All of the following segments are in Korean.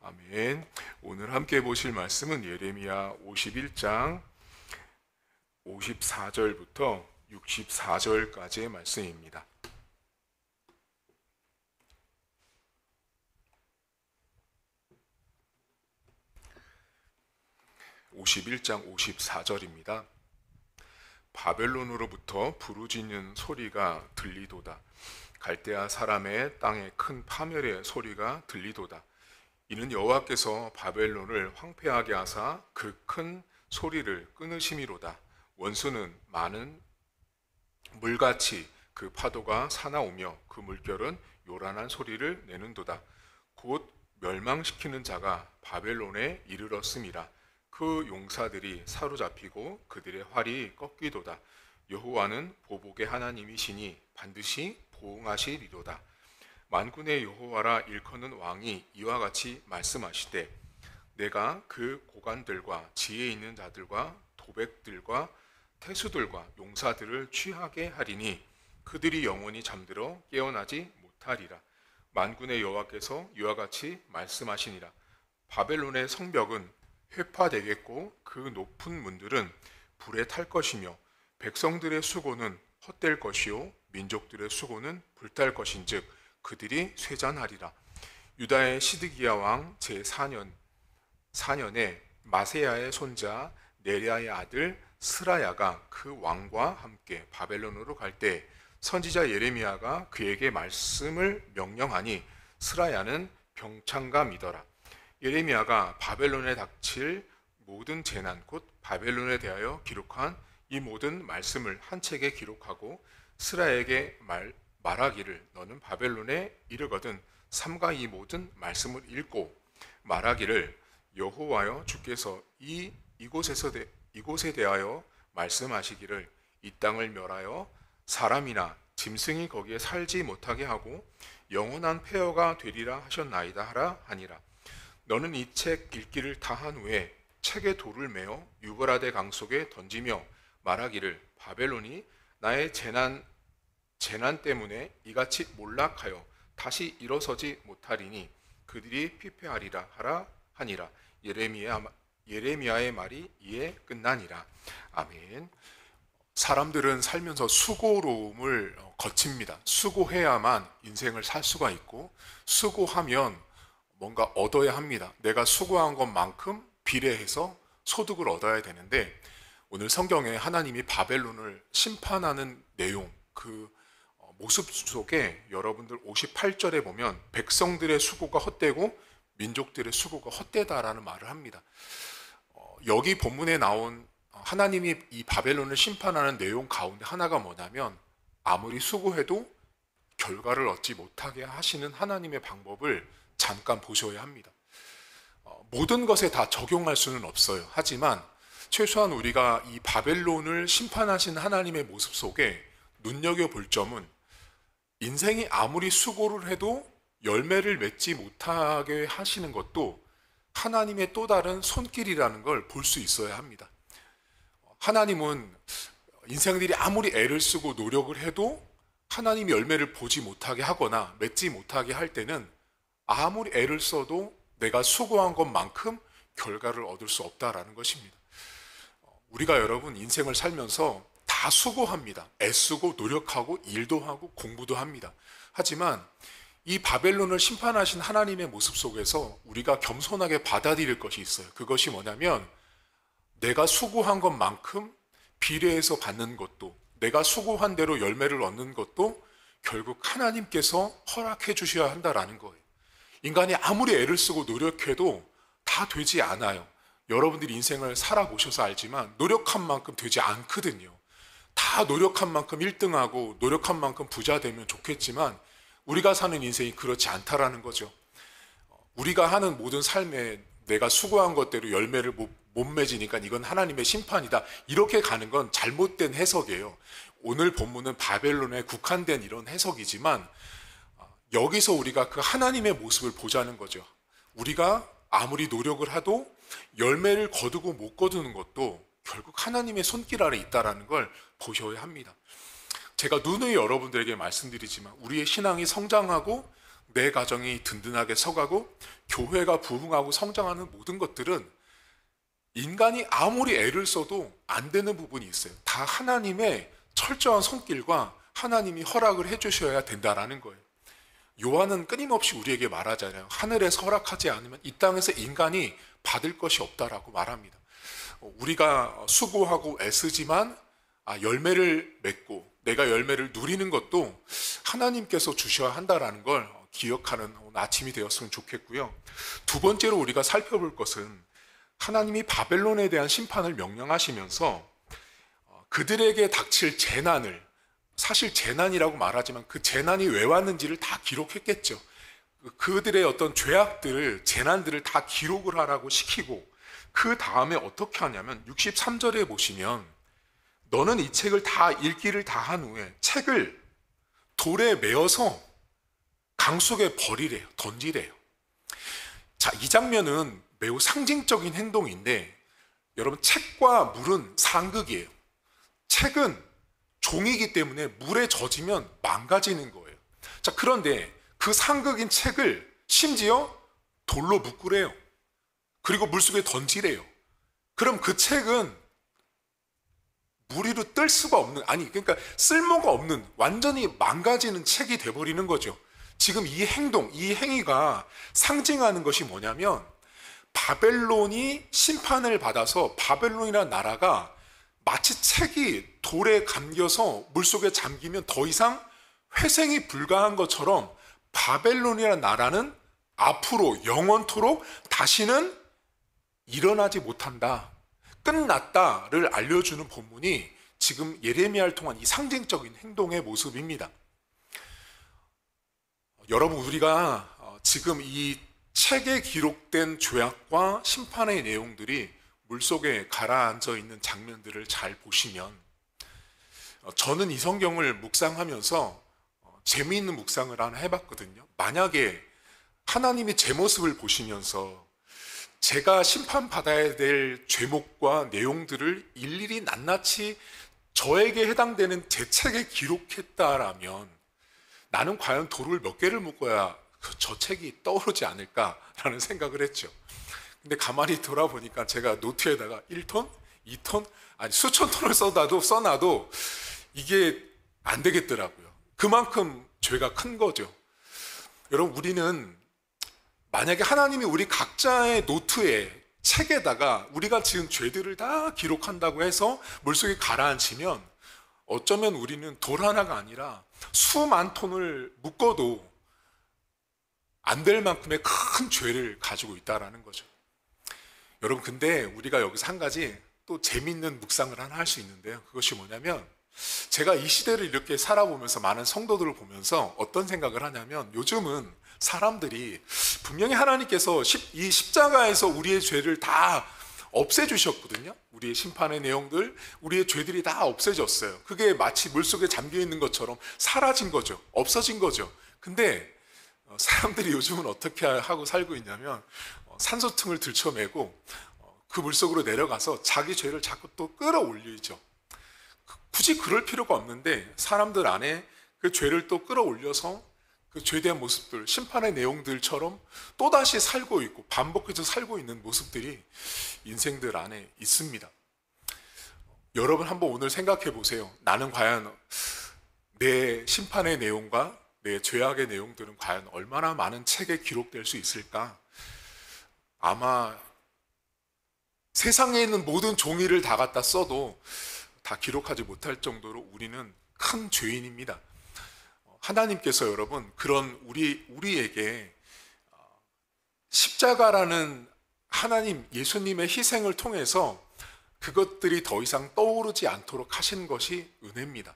아멘. 오늘 함께 보실 말씀은 예레미야 51장 54절부터 64절까지의 말씀입니다. 51장 54절입니다. 바벨론으로부터 부르짖는 소리가 들리도다. 갈대아 사람의 땅에 큰 파멸의 소리가 들리도다. 이는 여호와께서 바벨론을 황폐하게 하사 그 큰 소리를 끊으심이로다. 원수는 많은 물같이 그 파도가 사나우며 그 물결은 요란한 소리를 내는도다. 곧 멸망시키는 자가 바벨론에 이르렀음이라. 그 용사들이 사로잡히고 그들의 활이 꺾이도다. 여호와는 보복의 하나님이시니 반드시 보응하시리로다. 만군의 여호와라 일컫는 왕이 이와 같이 말씀하시되, 내가 그 고관들과 지혜 있는 자들과 도백들과 태수들과 용사들을 취하게 하리니 그들이 영원히 잠들어 깨어나지 못하리라. 만군의 여호와께서 이와 같이 말씀하시니라. 바벨론의 성벽은 회파되겠고 그 높은 문들은 불에 탈 것이며 백성들의 수고는 헛될 것이요 민족들의 수고는 불탈 것인즉 그들이 쇠잔하리라. 유다의 시드기야 왕 제4년에 마세야의 손자 네랴의 아들 스라야가 그 왕과 함께 바벨론으로 갈 때 선지자 예레미야가 그에게 말씀을 명령하니 스라야는 병창가 믿어라. 예레미야가 바벨론에 닥칠 모든 재난 곧 바벨론에 대하여 기록한 이 모든 말씀을 한 책에 기록하고 스라야에게 말하기를, 너는 바벨론에 이르거든 삼가 이 모든 말씀을 읽고 말하기를, 여호와여 주께서 이곳에 대하여 말씀하시기를, 이 땅을 멸하여 사람이나 짐승이 거기에 살지 못하게 하고 영원한 폐허가 되리라 하셨나이다 하라 하니라. 너는 이 책 읽기를 다 한 후에 책에 돌을 메어 유브라데 강 속에 던지며 말하기를, 바벨론이 나의 재난 때문에 이같이 몰락하여 다시 일어서지 못하리니 그들이 피폐하리라 하라 하니라. 예레미야의 말이 이에 끝나니라. 아멘. 사람들은 살면서 수고로움을 거칩니다. 수고해야만 인생을 살 수가 있고 수고하면 뭔가 얻어야 합니다. 내가 수고한 것만큼 비례해서 소득을 얻어야 되는데, 오늘 성경에 하나님이 바벨론을 심판하는 내용, 그 모습 속에 여러분들 58절에 보면 백성들의 수고가 헛되고 민족들의 수고가 헛되다라는 말을 합니다. 여기 본문에 나온 하나님이 이 바벨론을 심판하는 내용 가운데 하나가 뭐냐면, 아무리 수고해도 결과를 얻지 못하게 하시는 하나님의 방법을 잠깐 보셔야 합니다. 모든 것에 다 적용할 수는 없어요. 하지만 최소한 우리가 이 바벨론을 심판하신 하나님의 모습 속에 눈여겨볼 점은, 인생이 아무리 수고를 해도 열매를 맺지 못하게 하시는 것도 하나님의 또 다른 손길이라는 걸 볼 수 있어야 합니다. 하나님은 인생들이 아무리 애를 쓰고 노력을 해도 하나님이 열매를 보지 못하게 하거나 맺지 못하게 할 때는 아무리 애를 써도 내가 수고한 것만큼 결과를 얻을 수 없다라는 것입니다. 우리가 여러분 인생을 살면서 다 수고합니다. 애쓰고 노력하고 일도 하고 공부도 합니다. 하지만 이 바벨론을 심판하신 하나님의 모습 속에서 우리가 겸손하게 받아들일 것이 있어요. 그것이 뭐냐면, 내가 수고한 것만큼 비례해서 받는 것도, 내가 수고한 대로 열매를 얻는 것도 결국 하나님께서 허락해 주셔야 한다라는 거예요. 인간이 아무리 애를 쓰고 노력해도 다 되지 않아요. 여러분들이 인생을 살아보셔서 알지만 노력한 만큼 되지 않거든요. 다 노력한 만큼 1등하고 노력한 만큼 부자 되면 좋겠지만 우리가 사는 인생이 그렇지 않다라는 거죠. 우리가 하는 모든 삶에 내가 수고한 것대로 열매를 못 맺으니까 이건 하나님의 심판이다, 이렇게 가는 건 잘못된 해석이에요. 오늘 본문은 바벨론에 국한된 이런 해석이지만 여기서 우리가 그 하나님의 모습을 보자는 거죠. 우리가 아무리 노력을 해도 열매를 거두고 못 거두는 것도 결국 하나님의 손길 아래 있다는 걸 보셔야 합니다. 제가 누누이 여러분들에게 말씀드리지만 우리의 신앙이 성장하고 내 가정이 든든하게 서가고 교회가 부흥하고 성장하는 모든 것들은 인간이 아무리 애를 써도 안 되는 부분이 있어요. 다 하나님의 철저한 손길과 하나님이 허락을 해주셔야 된다라는 거예요. 요한은 끊임없이 우리에게 말하잖아요. 하늘에서 허락하지 않으면 이 땅에서 인간이 받을 것이 없다라고 말합니다. 우리가 수고하고 애쓰지만 열매를 맺고 내가 열매를 누리는 것도 하나님께서 주셔야 한다라는 걸 기억하는 오늘 아침이 되었으면 좋겠고요. 두 번째로 우리가 살펴볼 것은 하나님이 바벨론에 대한 심판을 명령하시면서 그들에게 닥칠 재난을, 사실 재난이라고 말하지만 그 재난이 왜 왔는지를 다 기록했겠죠. 그들의 어떤 죄악들을, 재난들을 다 기록을 하라고 시키고 그 다음에 어떻게 하냐면 63절에 보시면 너는 이 책을 다 읽기를 다 한 후에 책을 돌에 메어서 강 속에 버리래요. 던지래요. 자, 이 장면은 매우 상징적인 행동인데 여러분, 책과 물은 상극이에요. 책은 종이기 때문에 물에 젖으면 망가지는 거예요. 자, 그런데 그 상극인 책을 심지어 돌로 묶으래요. 그리고 물속에 던지래요. 그럼 그 책은 물 위로 뜰 수가 없는, 그러니까 쓸모가 없는, 완전히 망가지는 책이 돼버리는 거죠. 지금 이 행동, 이 행위가 상징하는 것이 뭐냐면 바벨론이 심판을 받아서 바벨론이라는 나라가 마치 책이 돌에 감겨서 물속에 잠기면 더 이상 회생이 불가한 것처럼 바벨론이라는 나라는 앞으로 영원토록 다시는 일어나지 못한다, 끝났다를 알려주는 본문이 지금 예레미야를 통한 이 상징적인 행동의 모습입니다. 여러분, 우리가 지금 이 책에 기록된 죄악과 심판의 내용들이 물속에 가라앉아 있는 장면들을 잘 보시면, 저는 이 성경을 묵상하면서 재미있는 묵상을 하나 해봤거든요. 만약에 하나님이 제 모습을 보시면서 제가 심판받아야 될 죄목과 내용들을 일일이 낱낱이 저에게 해당되는 제 책에 기록했다라면 나는 과연 돌을 몇 개를 묶어야 저 책이 떠오르지 않을까라는 생각을 했죠. 근데 가만히 돌아보니까 제가 노트에다가 1톤, 2톤, 수천 톤을 써놔도 이게 안 되겠더라고요. 그만큼 죄가 큰 거죠. 여러분, 우리는 만약에 하나님이 우리 각자의 노트에, 책에다가 우리가 지은 죄들을 다 기록한다고 해서 물속에 가라앉히면 어쩌면 우리는 돌 하나가 아니라 수만 톤을 묶어도 안 될 만큼의 큰 죄를 가지고 있다라는 거죠. 여러분, 근데 우리가 여기서 한 가지 또 재밌는 묵상을 하나 할 수 있는데요. 그것이 뭐냐면, 제가 이 시대를 이렇게 살아보면서 많은 성도들을 보면서 어떤 생각을 하냐면, 요즘은 사람들이 분명히 하나님께서 이 십자가에서 우리의 죄를 다 없애주셨거든요. 우리의 심판의 내용들, 우리의 죄들이 다 없애졌어요. 그게 마치 물속에 잠겨있는 것처럼 사라진 거죠. 없어진 거죠. 근데 사람들이 요즘은 어떻게 하고 살고 있냐면 산소통을 들쳐매고 그 물속으로 내려가서 자기 죄를 자꾸 또 끌어올리죠. 굳이 그럴 필요가 없는데 사람들 안에 그 죄를 또 끌어올려서 그 죄에 대한 모습들, 심판의 내용들처럼 또다시 살고 있고 반복해서 살고 있는 모습들이 인생들 안에 있습니다. 여러분, 한번 오늘 생각해 보세요. 나는 과연 내 심판의 내용과 내 죄악의 내용들은 과연 얼마나 많은 책에 기록될 수 있을까? 아마 세상에 있는 모든 종이를 다 갖다 써도 다 기록하지 못할 정도로 우리는 큰 죄인입니다. 하나님께서 여러분, 그런 우리에게 십자가라는 하나님, 예수님의 희생을 통해서 그것들이 더 이상 떠오르지 않도록 하신 것이 은혜입니다.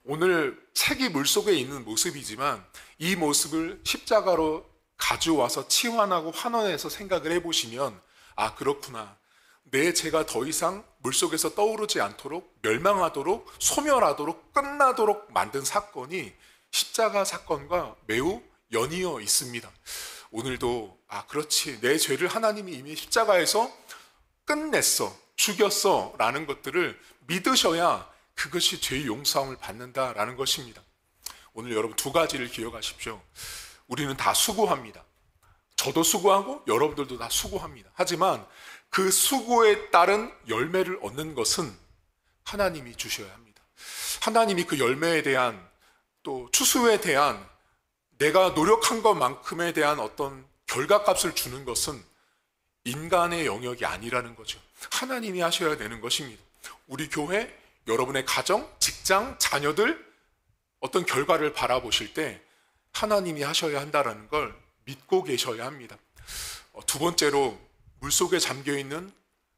오늘 책이 물속에 있는 모습이지만 이 모습을 십자가로 가져와서 치환하고 환원해서 생각을 해보시면, 아, 그렇구나. 내 죄가 더 이상 물속에서 떠오르지 않도록, 멸망하도록, 소멸하도록, 끝나도록 만든 사건이 십자가 사건과 매우 연이어 있습니다. 오늘도 그렇지, 내 죄를 하나님이 이미 십자가에서 끝냈어, 죽였어 라는 것들을 믿으셔야 그것이 죄의 용서함을 받는다라는 것입니다. 오늘 여러분 두 가지를 기억하십시오. 우리는 다 수고합니다. 저도 수고하고 여러분들도 다 수고합니다. 하지만 그 수고에 따른 열매를 얻는 것은 하나님이 주셔야 합니다. 하나님이 그 열매에 대한 또 추수에 대한 내가 노력한 것만큼에 대한 어떤 결과값을 주는 것은 인간의 영역이 아니라는 거죠. 하나님이 하셔야 되는 것입니다. 우리 교회, 여러분의 가정, 직장, 자녀들 어떤 결과를 바라보실 때 하나님이 하셔야 한다는 걸 믿고 계셔야 합니다. 두 번째로 물속에 잠겨있는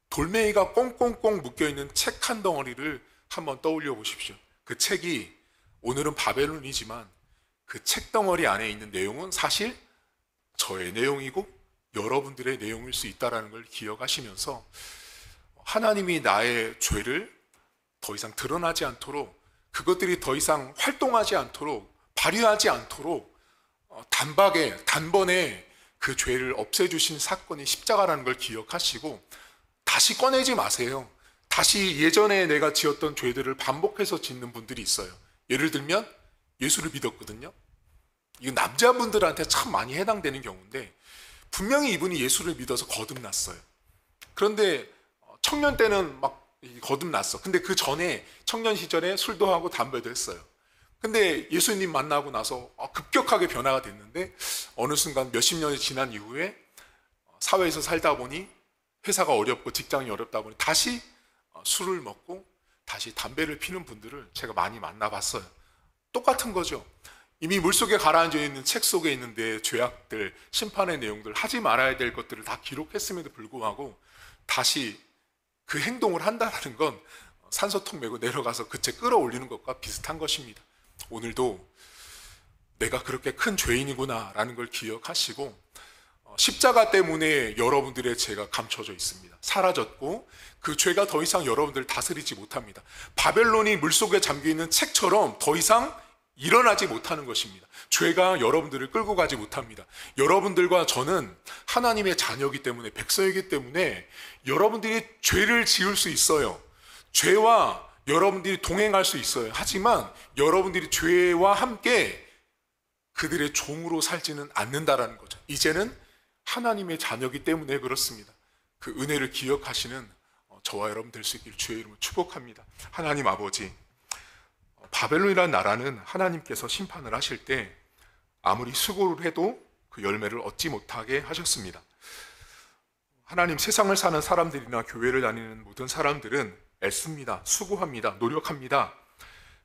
돌멩이가 꽁꽁꽁 묶여있는 책 한 덩어리를 한번 떠올려 보십시오. 그 책이 오늘은 바벨론이지만 그 책 덩어리 안에 있는 내용은 사실 저의 내용이고 여러분들의 내용일 수 있다는 걸 기억하시면서 하나님이 나의 죄를 더 이상 드러나지 않도록, 그것들이 더 이상 활동하지 않도록, 발휘하지 않도록 단번에 그 죄를 없애주신 사건이 십자가라는 걸 기억하시고 다시 꺼내지 마세요. 다시 예전에 내가 지었던 죄들을 반복해서 짓는 분들이 있어요. 예를 들면 예수를 믿었거든요. 이거 남자분들한테 참 많이 해당되는 경우인데 분명히 이분이 예수를 믿어서 거듭났어요. 그런데 청년 때는 막 거듭났어. 근데 그 전에 청년 시절에 술도 하고 담배도 했어요. 근데 예수님 만나고 나서 급격하게 변화가 됐는데 어느 순간 몇십 년이 지난 이후에 사회에서 살다 보니 회사가 어렵고 직장이 어렵다 보니 다시 술을 먹고 다시 담배를 피는 분들을 제가 많이 만나봤어요. 똑같은 거죠. 이미 물속에 가라앉아 있는 책 속에 있는 내 죄악들, 심판의 내용들, 하지 말아야 될 것들을 다 기록했음에도 불구하고 다시 그 행동을 한다는 건 산소통 메고 내려가서 그 책 끌어올리는 것과 비슷한 것입니다. 오늘도 내가 그렇게 큰 죄인이구나 라는 걸 기억하시고 십자가 때문에 여러분들의 죄가 감춰져 있습니다. 사라졌고 그 죄가 더 이상 여러분들을 다스리지 못합니다. 바벨론이 물속에 잠겨있는 책처럼 더 이상 일어나지 못하는 것입니다. 죄가 여러분들을 끌고 가지 못합니다. 여러분들과 저는 하나님의 자녀이기 때문에, 백성이기 때문에 여러분들이 죄를 지을 수 있어요. 죄와 여러분들이 동행할 수 있어요. 하지만 여러분들이 죄와 함께 그들의 종으로 살지는 않는다라는 거죠. 이제는 하나님의 자녀이기 때문에 그렇습니다. 그 은혜를 기억하시는 저와 여러분 될 수 있기를 주의 이름으로 축복합니다. 하나님 아버지, 바벨론이라는 나라는 하나님께서 심판을 하실 때 아무리 수고를 해도 그 열매를 얻지 못하게 하셨습니다. 하나님, 세상을 사는 사람들이나 교회를 다니는 모든 사람들은 애씁니다. 수고합니다. 노력합니다.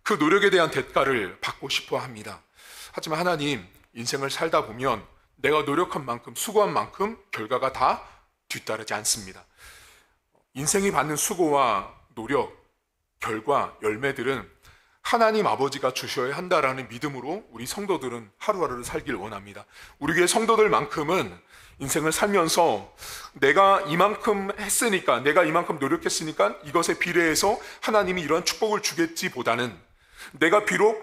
그 노력에 대한 대가를 받고 싶어 합니다. 하지만 하나님, 인생을 살다 보면 내가 노력한 만큼, 수고한 만큼 결과가 다 뒤따르지 않습니다. 인생이 받는 수고와 노력, 결과, 열매들은 하나님 아버지가 주셔야 한다라는 믿음으로 우리 성도들은 하루하루를 살길 원합니다. 우리 교회 성도들만큼은 인생을 살면서 내가 이만큼 했으니까, 내가 이만큼 노력했으니까 이것에 비례해서 하나님이 이러한 축복을 주겠지 보다는 내가 비록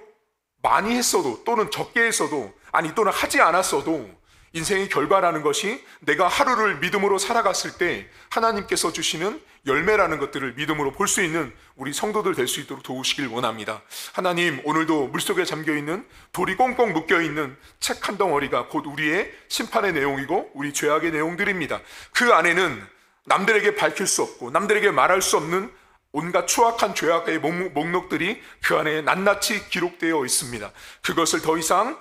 많이 했어도 또는 적게 했어도, 아니 또는 하지 않았어도 인생의 결과라는 것이 내가 하루를 믿음으로 살아갔을 때 하나님께서 주시는 열매라는 것들을 믿음으로 볼 수 있는 우리 성도들 될 수 있도록 도우시길 원합니다. 하나님, 오늘도 물속에 잠겨있는 돌이 꽁꽁 묶여있는 책 한 덩어리가 곧 우리의 심판의 내용이고 우리 죄악의 내용들입니다. 그 안에는 남들에게 밝힐 수 없고 남들에게 말할 수 없는 온갖 추악한 죄악의 목록들이 그 안에 낱낱이 기록되어 있습니다. 그것을 더 이상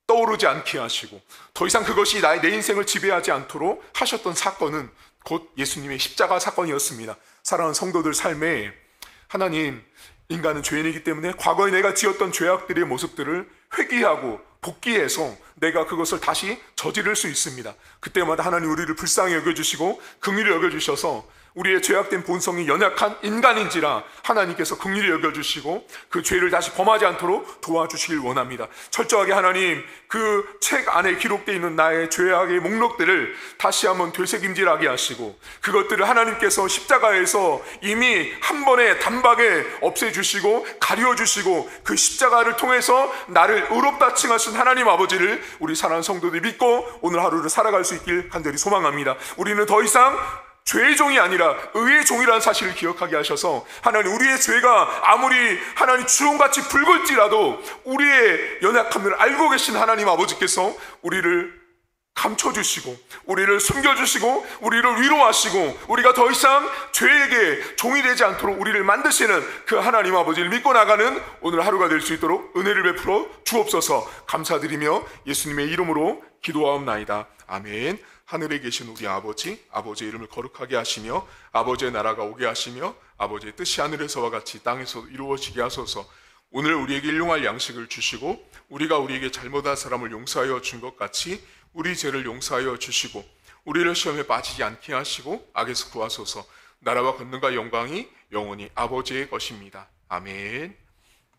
떠오르지 않게 하시고 더 이상 그것이 내 인생을 지배하지 않도록 하셨던 사건은 곧 예수님의 십자가 사건이었습니다. 사랑하는 성도들 삶에 하나님, 인간은 죄인이기 때문에 과거에 내가 지었던 죄악들의 모습들을 회개하고 복귀해서 내가 그것을 다시 저지를 수 있습니다. 그때마다 하나님 우리를 불쌍히 여겨주시고 긍휼히 여겨주셔서 우리의 죄악된 본성이 연약한 인간인지라 하나님께서 긍휼히 여겨주시고 그 죄를 다시 범하지 않도록 도와주시길 원합니다. 철저하게 하나님, 그 책 안에 기록되어 있는 나의 죄악의 목록들을 다시 한번 되새김질하게 하시고 그것들을 하나님께서 십자가에서 이미 한 번에 단박에 없애주시고 가려주시고 그 십자가를 통해서 나를 의롭다 칭하신 하나님 아버지를 우리 사랑하는 성도들이 믿고 오늘 하루를 살아갈 수 있길 간절히 소망합니다. 우리는 더 이상 죄의 종이 아니라 의의 종이라는 사실을 기억하게 하셔서 하나님, 우리의 죄가 아무리 하나님 주홍같이 붉을지라도 우리의 연약함을 알고 계신 하나님 아버지께서 우리를 감춰주시고 우리를 숨겨주시고 우리를 위로하시고 우리가 더 이상 죄에게 종이 되지 않도록 우리를 만드시는 그 하나님 아버지를 믿고 나가는 오늘 하루가 될 수 있도록 은혜를 베풀어 주옵소서. 감사드리며 예수님의 이름으로 기도하옵나이다. 아멘. 하늘에 계신 우리 아버지, 아버지의 이름을 거룩하게 하시며 아버지의 나라가 오게 하시며 아버지의 뜻이 하늘에서와 같이 땅에서 이루어지게 하소서. 오늘 우리에게 일용할 양식을 주시고 우리가 우리에게 잘못한 사람을 용서하여 준 것 같이 우리 죄를 용서하여 주시고 우리를 시험에 빠지지 않게 하시고 악에서 구하소서. 나라와 권능과 영광이 영원히 아버지의 것입니다. 아멘.